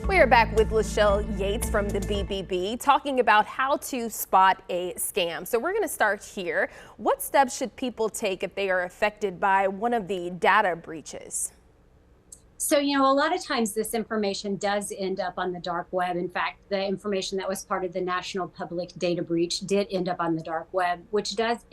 We are back with Lachelle Yates from the BBB talking about how to spot a scam. So we're going to start here. What steps should people take if they are affected by one of the data breaches? So, a lot of times this information does end up on the dark web. In fact, the information that was part of the National Public Data Breach did end up on the dark web, which does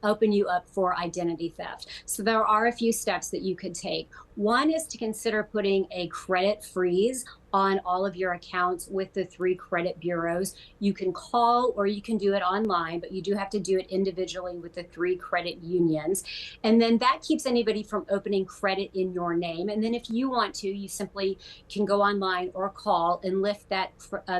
open you up for identity theft. So there are a few steps that you could take. One is to consider putting a credit freeze on all of your accounts with the 3 credit bureaus. You can call or you can do it online, but you do have to do it individually with the 3 credit unions. And then that keeps anybody from opening credit in your name. And then if you want to, you simply can go online or call and lift that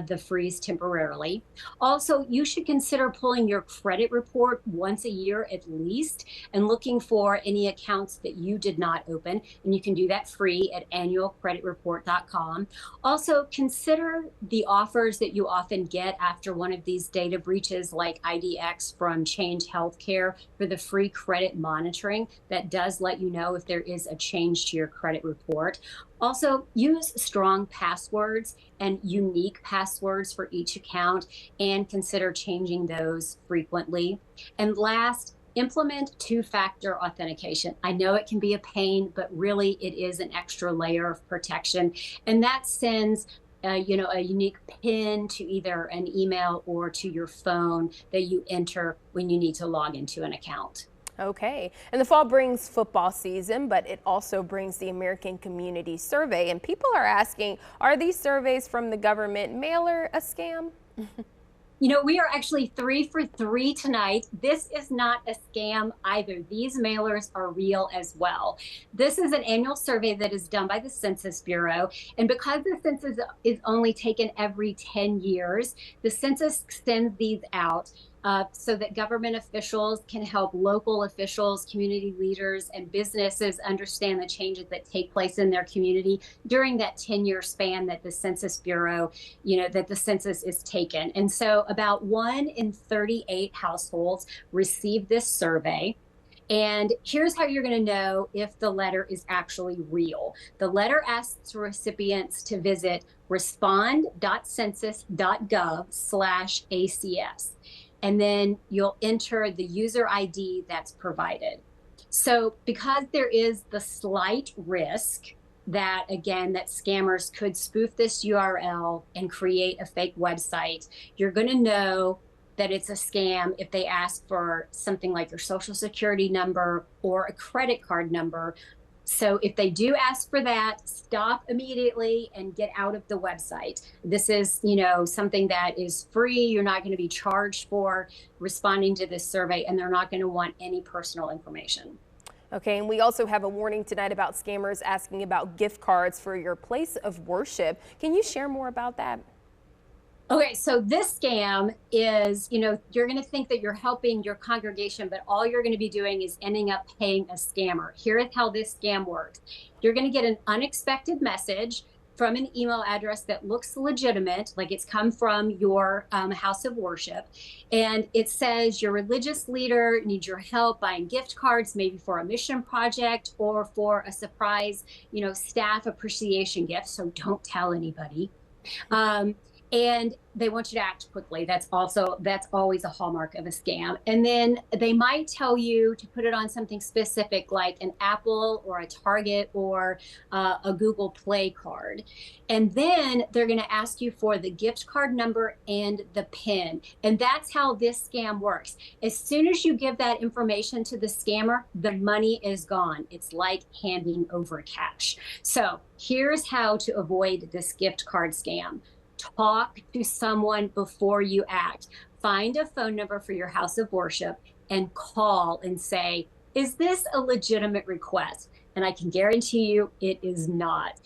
the freeze temporarily. Also, you should consider pulling your credit report once a year at least and looking for any accounts that you did not open. And you can do that free at annualcreditreport.com. Also, consider the offers that you often get after one of these data breaches, like IDX from Change Healthcare for the free credit monitoring that does let you know if there is a change to your credit report. Also, use strong passwords and unique passwords for each account and consider changing those frequently. And last, implement two-factor authentication. I know it can be a pain, but really it is an extra layer of protection. And that sends a unique PIN to either an email or to your phone that you enter when you need to log into an account. Okay, and the fall brings football season, but it also brings the American Community Survey. And people are asking, are these surveys from the government mailer a scam? We are actually 3 for 3 tonight. This is not a scam either. These mailers are real as well. This is an annual survey that is done by the Census Bureau. And because the census is only taken every 10 years, the census sends these out so that government officials can help local officials, community leaders, and businesses understand the changes that take place in their community during that 10-year span that the Census Bureau, that the census is taken. And so about 1 in 38 households receive this survey. And here's how you're going to know if the letter is actually real. The letter asks recipients to visit respond.census.gov/ACS. And then you'll enter the user ID that's provided. So because there is the slight risk that, again, that scammers could spoof this URL and create a fake website, you're going to know that it's a scam if they ask for something like your social security number or a credit card number. So if they do ask for that, stop immediately and get out of the website. This is, something that is free. You're not going to be charged for responding to this survey, and they're not going to want any personal information. Okay, and we also have a warning tonight about scammers asking about gift cards for your place of worship. Can you share more about that? Okay, so this scam is, you're going to think that you're helping your congregation, but all you're going to be doing is ending up paying a scammer. Here is how this scam works. You're going to get an unexpected message from an email address that looks legitimate, like it's come from your house of worship. And it says your religious leader needs your help buying gift cards, maybe for a mission project or for a surprise, staff appreciation gift. So don't tell anybody. And they want you to act quickly. That's always a hallmark of a scam. And then they might tell you to put it on something specific like an Apple or a Target or a Google Play card. And then they're going to ask you for the gift card number and the PIN. And that's how this scam works. As soon as you give that information to the scammer, the money is gone. It's like handing over cash. So here's how to avoid this gift card scam. Talk to someone before you act. Find a phone number for your house of worship and call and say, is this a legitimate request? And I can guarantee you it is not.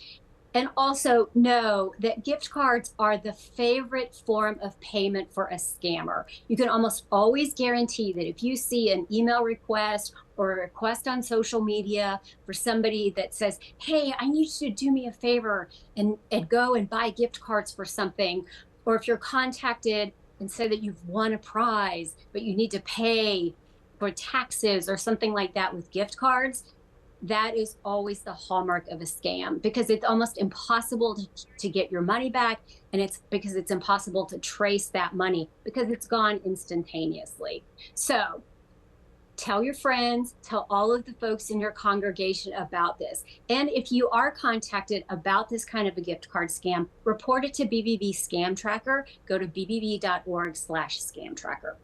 And also know that gift cards are the favorite form of payment for a scammer. You can almost always guarantee that if you see an email request or a request on social media for somebody that says, hey, I need you to do me a favor and go and buy gift cards for something, or if you're contacted and say that you've won a prize, but you need to pay for taxes or something like that with gift cards, that is always the hallmark of a scam, because it's almost impossible to get your money back. And it's because it's impossible to trace that money because it's gone instantaneously. So tell your friends, tell all of the folks in your congregation about this. And if you are contacted about this kind of a gift card scam, report it to BBB Scam Tracker. Go to bbb.org/scam tracker.